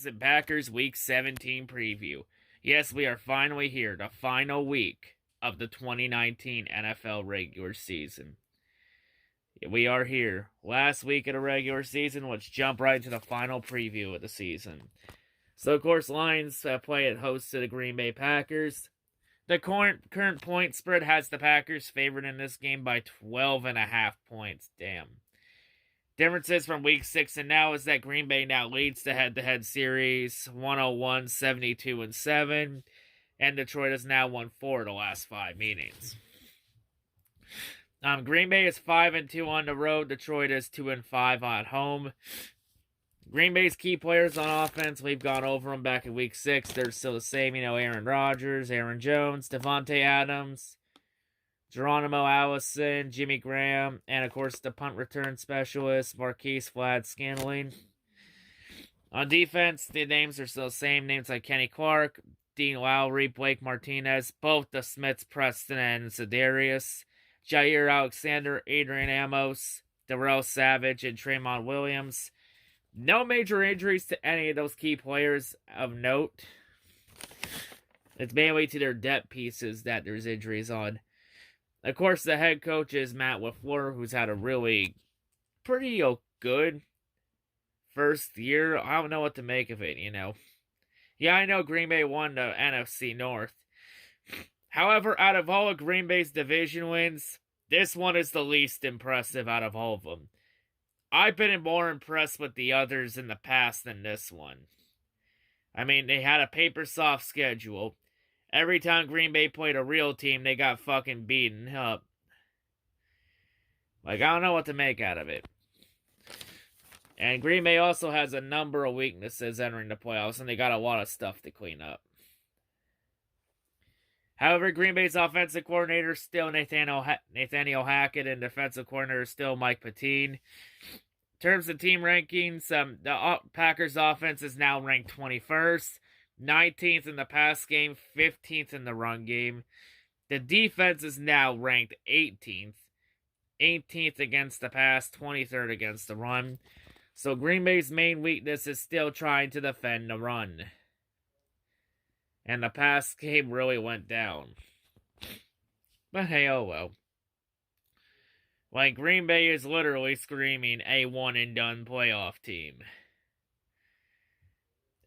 Lions and Packers Week 17 preview. Yes, we are finally here, the final week of the 2019 NFL regular season. We are here. Last week of the regular season, let's jump right into the final preview of the season. So, of course, Lions play at host to the Green Bay Packers. The current point spread has the Packers favored in this game by 12.5 points. Damn. Differences from week 6 and now is that Green Bay now leads the head-to-head series 101, 72, and 7, and Detroit has now won 4 of the last 5 meetings. Green Bay is 5-2 on the road. Detroit is 2-5 at home. Green Bay's key players on offense, we've gone over them back in week 6. They're still the same, Aaron Rodgers, Aaron Jones, Devontae Adams, Geronimo Allison, Jimmy Graham, and of course the punt return specialist, Marquise Valdes-Scantling. On defense, the names are still the same. Names like Kenny Clark, Dean Lowry, Blake Martinez, both the Smiths, Preston, and Za'Darius, Jair Alexander, Adrian Amos, Darrell Savage, and Tremont Williams. No major injuries to any of those key players of note. It's mainly to their depth pieces that there's injuries on. Of course, the head coach is Matt LaFleur, who's had a really pretty good first year. I don't know what to make of it, Yeah, I know Green Bay won the NFC North. However, out of all of Green Bay's division wins, this one is the least impressive out of all of them. I've been more impressed with the others in the past than this one. They had a paper soft schedule. Every time Green Bay played a real team, they got fucking beaten up. I don't know what to make out of it. And Green Bay also has a number of weaknesses entering the playoffs, and they got a lot of stuff to clean up. However, Green Bay's offensive coordinator is still Nathaniel Hackett, and defensive coordinator is still Mike Pettine. In terms of team rankings, the Packers offense is now ranked 21st. 19th in the pass game, 15th in the run game. The defense is now ranked 18th. 18th against the pass, 23rd against the run. So Green Bay's main weakness is still trying to defend the run. And the pass game really went down. But hey, oh well. Green Bay is literally screaming a one-and-done playoff team.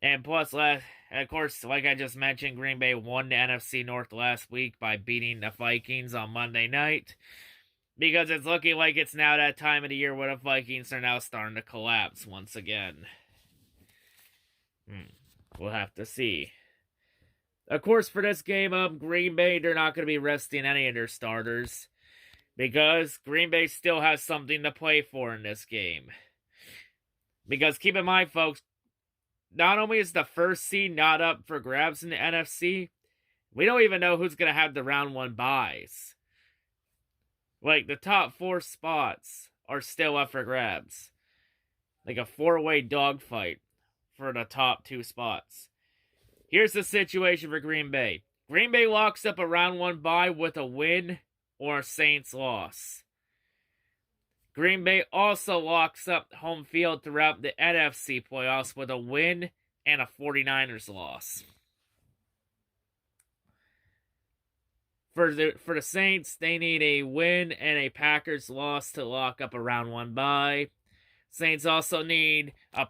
And plus, of course, like I just mentioned, Green Bay won the NFC North last week by beating the Vikings on Monday night. Because it's looking like it's now that time of the year where the Vikings are now starting to collapse once again. We'll have to see. Of course, for this game, Green Bay, they're not going to be resting any of their starters. Because Green Bay still has something to play for in this game. Because keep in mind, folks, not only is the first seed not up for grabs in the NFC, we don't even know who's going to have the round 1 buys. The top 4 spots are still up for grabs. A 4-way dogfight for the top 2 spots. Here's the situation for Green Bay. Green Bay locks up a round 1 bye with a win or a Saints loss. Green Bay also locks up home field throughout the NFC playoffs with a win and a 49ers loss. For the Saints, they need a win and a Packers loss to lock up a round 1 bye. Saints also need a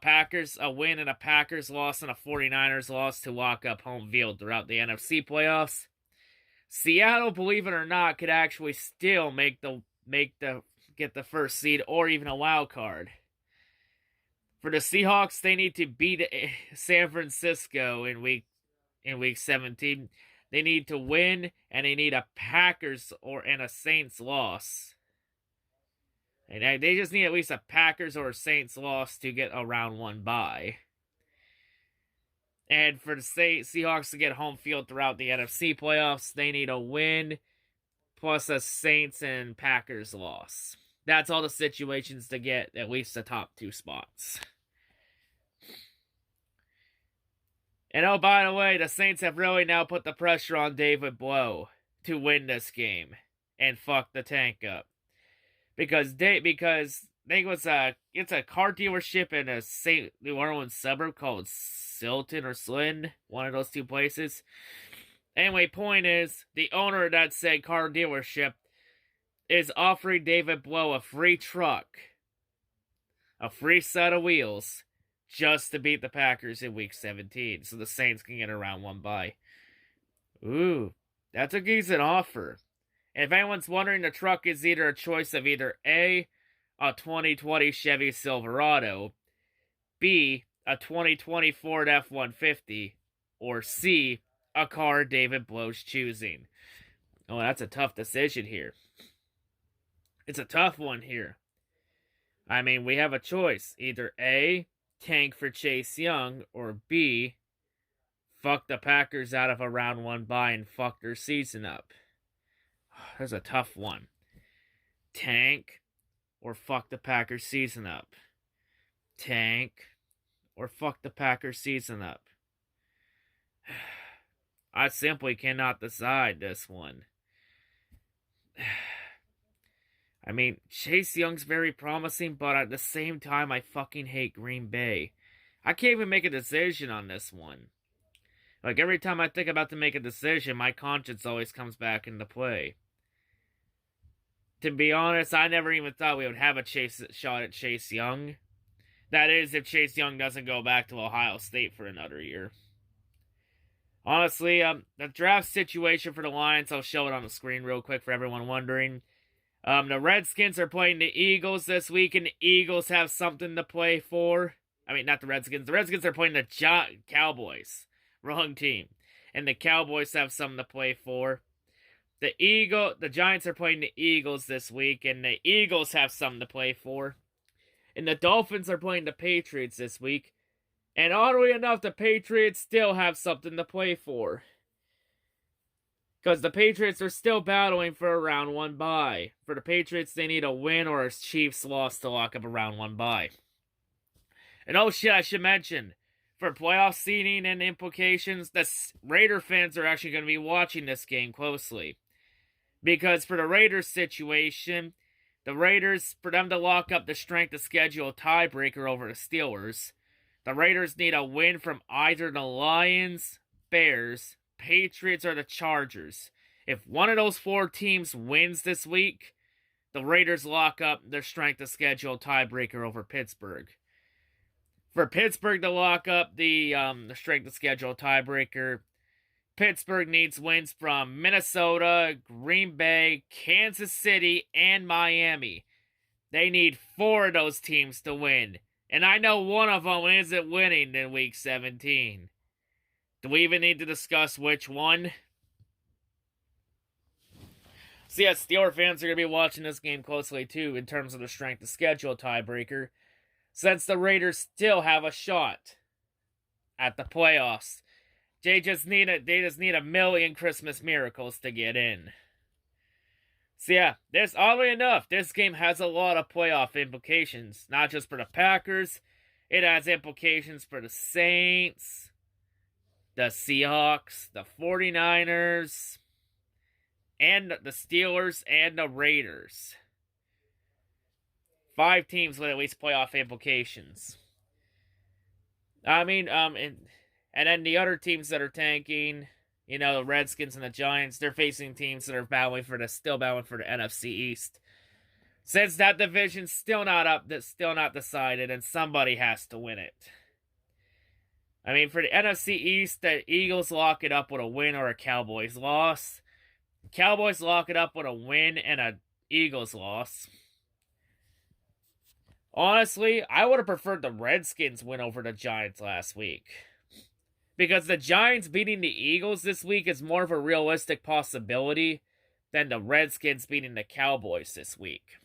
win and a Packers loss and a 49ers loss to lock up home field throughout the NFC playoffs. Seattle, believe it or not, could actually still get the first seed or even a wild card. For the Seahawks, they need to beat San Francisco in week 17. They need to win, and they need a Packers and a Saints loss. And they just need at least a Packers or a Saints loss to get a round 1 bye. And for the Seahawks to get home field throughout the NFC playoffs, they need a win plus a Saints and Packers loss. That's all the situations to get at least the top 2 spots. And oh, by the way, the Saints have really now put the pressure on David Blow to win this game and fuck the tank up. Because think it's a car dealership in a St. New Orleans suburb called Silton or Slin, one of those two places. Anyway, point is, the owner of that said car dealership is offering David Blow a free truck, a free set of wheels, just to beat the Packers in Week 17, so the Saints can get a round 1 bye. Ooh, that's a decent offer. And if anyone's wondering, the truck is either a choice of either A, a 2020 Chevy Silverado, B, a 2020 Ford F-150, or C, a car David Blow's choosing. Oh, that's a tough decision here. It's a tough one here. I mean, we have a choice. Either A, tank for Chase Young, or B, fuck the Packers out of a round 1 bye and fuck their season up. That's a tough one. Tank or fuck the Packers season up. Tank or fuck the Packers season up. I simply cannot decide this one. I mean, Chase Young's very promising, but at the same time, I fucking hate Green Bay. I can't even make a decision on this one. Like, every time I think about to make a decision, my conscience always comes back into play. To be honest, I never even thought we would have a shot at Chase Young. That is, if Chase Young doesn't go back to Ohio State for another year. Honestly, the draft situation for the Lions, I'll show it on the screen real quick for everyone wondering. The Redskins are playing the Eagles this week, and the Eagles have something to play for. I mean, not the Redskins. The Redskins are playing the Cowboys. Wrong team. And the Cowboys have something to play for. The Giants are playing the Eagles this week, and the Eagles have something to play for. And the Dolphins are playing the Patriots this week. And oddly enough, the Patriots still have something to play for. Because the Patriots are still battling for a round 1 bye. For the Patriots, they need a win or a Chiefs loss to lock up a round 1 bye. And oh shit, I should mention, for playoff seeding and implications, the Raider fans are actually going to be watching this game closely. Because for the Raiders situation, the Raiders, for them to lock up the strength of schedule tiebreaker over the Steelers, the Raiders need a win from either the Lions, Bears, Patriots, or the Chargers. If one of those 4 teams wins this week, the Raiders lock up their strength of schedule tiebreaker over Pittsburgh. For Pittsburgh to lock up the strength of schedule tiebreaker, Pittsburgh needs wins from Minnesota, Green Bay, Kansas City, and Miami. They need 4 of those teams to win. And I know one of them isn't winning in Week 17. Do we even need to discuss which one? So yeah, Steelers fans are going to be watching this game closely too in terms of the strength of schedule tiebreaker, since the Raiders still have a shot at the playoffs. They just need a million Christmas miracles to get in. So yeah, oddly enough, this game has a lot of playoff implications. Not just for the Packers, it has implications for the Saints, the Seahawks, the 49ers, and the Steelers, and the Raiders. 5 teams with at least playoff implications. I mean, and then the other teams that are tanking, you know, the Redskins and the Giants, they're facing teams that are still battling for the NFC East. Since that division's still not decided, and somebody has to win it. I mean, for the NFC East, the Eagles lock it up with a win or a Cowboys loss. The Cowboys lock it up with a win and a Eagles loss. Honestly, I would have preferred the Redskins win over the Giants last week. Because the Giants beating the Eagles this week is more of a realistic possibility than the Redskins beating the Cowboys this week.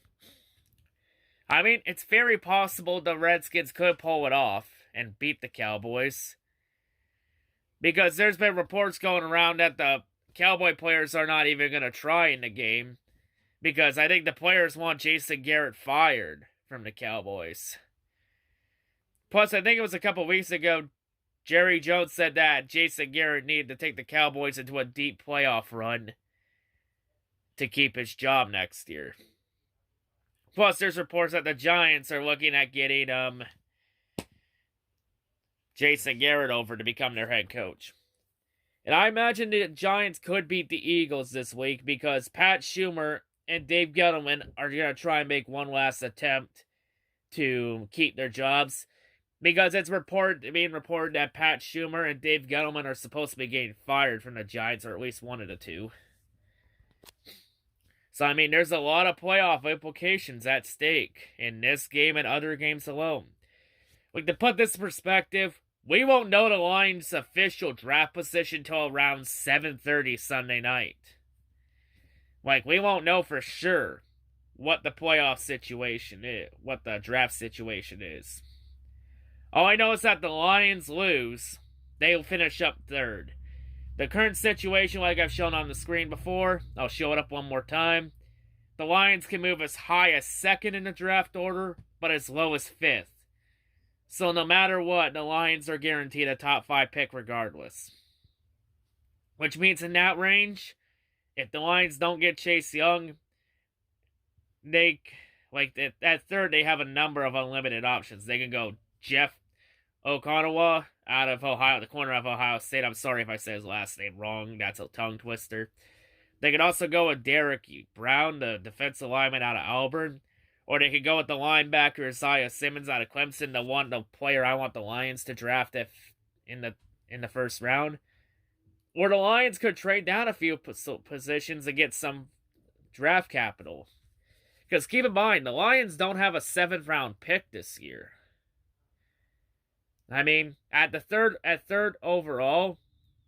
I mean, it's very possible the Redskins could pull it off and beat the Cowboys. Because there's been reports going around that the Cowboy players are not even going to try in the game. Because I think the players want Jason Garrett fired from the Cowboys. Plus, I think it was a couple weeks ago, Jerry Jones said that Jason Garrett needed to take the Cowboys into a deep playoff run to keep his job next year. Plus, there's reports that the Giants are looking at getting Jason Garrett over to become their head coach. And I imagine the Giants could beat the Eagles this week because Pat Schumer and Dave Gettleman are going to try and make one last attempt to keep their jobs. Because it's being reported that Pat Schumer and Dave Gettleman are supposed to be getting fired from the Giants, or at least one of the two. So, I mean, there's a lot of playoff implications at stake in this game and other games alone. Like, to put this in perspective, we won't know the Lions' official draft position till around 7:30 Sunday night. Like, we won't know for sure what the playoff situation is, what the draft situation is. All I know is that the Lions lose, they'll finish up third. The current situation, like I've shown on the screen before, I'll show it up one more time. The Lions can move as high as second in the draft order, but as low as fifth. So no matter what, the Lions are guaranteed a top 5 pick regardless. Which means in that range, if the Lions don't get Chase Young, at third, they have a number of unlimited options. They can go Jeff Okonawa out of Ohio, the corner of Ohio State. I'm sorry if I say his last name wrong. That's a tongue twister. They could also go with Derek Brown, the defensive lineman out of Auburn. Or they could go with the linebacker Isaiah Simmons out of Clemson, the player I want the Lions to draft in the first round. Or the Lions could trade down a few positions to get some draft capital. Because keep in mind, the Lions don't have a 7th round pick this year. I mean, at third overall,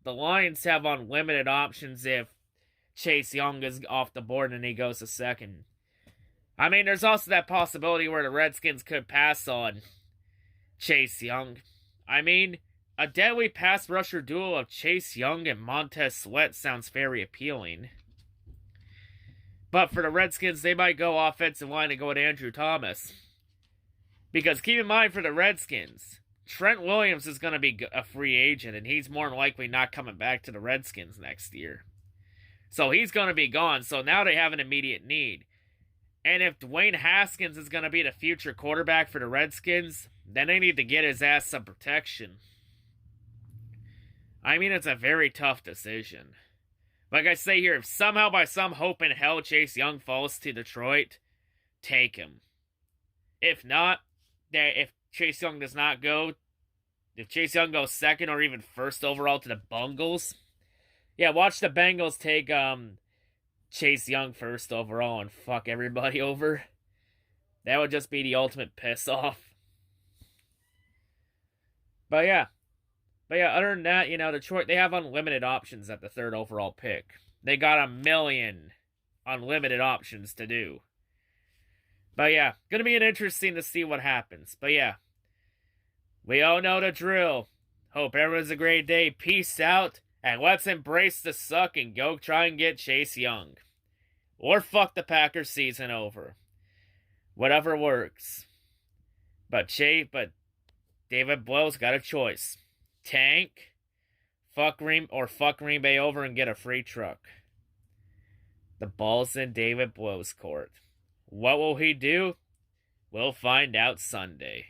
the Lions have unlimited options if Chase Young is off the board and he goes to second. I mean, there's also that possibility where the Redskins could pass on Chase Young. I mean, a deadly pass rusher duo of Chase Young and Montez Sweat sounds very appealing. But for the Redskins, they might go offensive line and go with Andrew Thomas. Because keep in mind, for the Redskins, Trent Williams is going to be a free agent, and he's more than likely not coming back to the Redskins next year. So he's going to be gone, so now they have an immediate need. And if Dwayne Haskins is going to be the future quarterback for the Redskins, then they need to get his ass some protection. I mean, it's a very tough decision. Like I say here, if somehow by some hope in hell Chase Young falls to Detroit, take him. If not, if Chase Young does not go, if Chase Young goes second or even first overall to the Bengals, yeah, watch the Bengals take Chase Young first overall and fuck everybody over. That would just be the ultimate piss off. But yeah, other than that, Detroit, they have unlimited options at the 3rd overall pick. They got 1 million unlimited options to do. But yeah, gonna be interesting to see what happens. But yeah, we all know the drill. Hope everyone's a great day. Peace out. And let's embrace the suck and go try and get Chase Young. Or fuck the Packers season over. Whatever works. But David Blows got a choice. Tank, fuck Green Bay over and get a free truck. The ball's in David Blow's court. What will he do? We'll find out Sunday.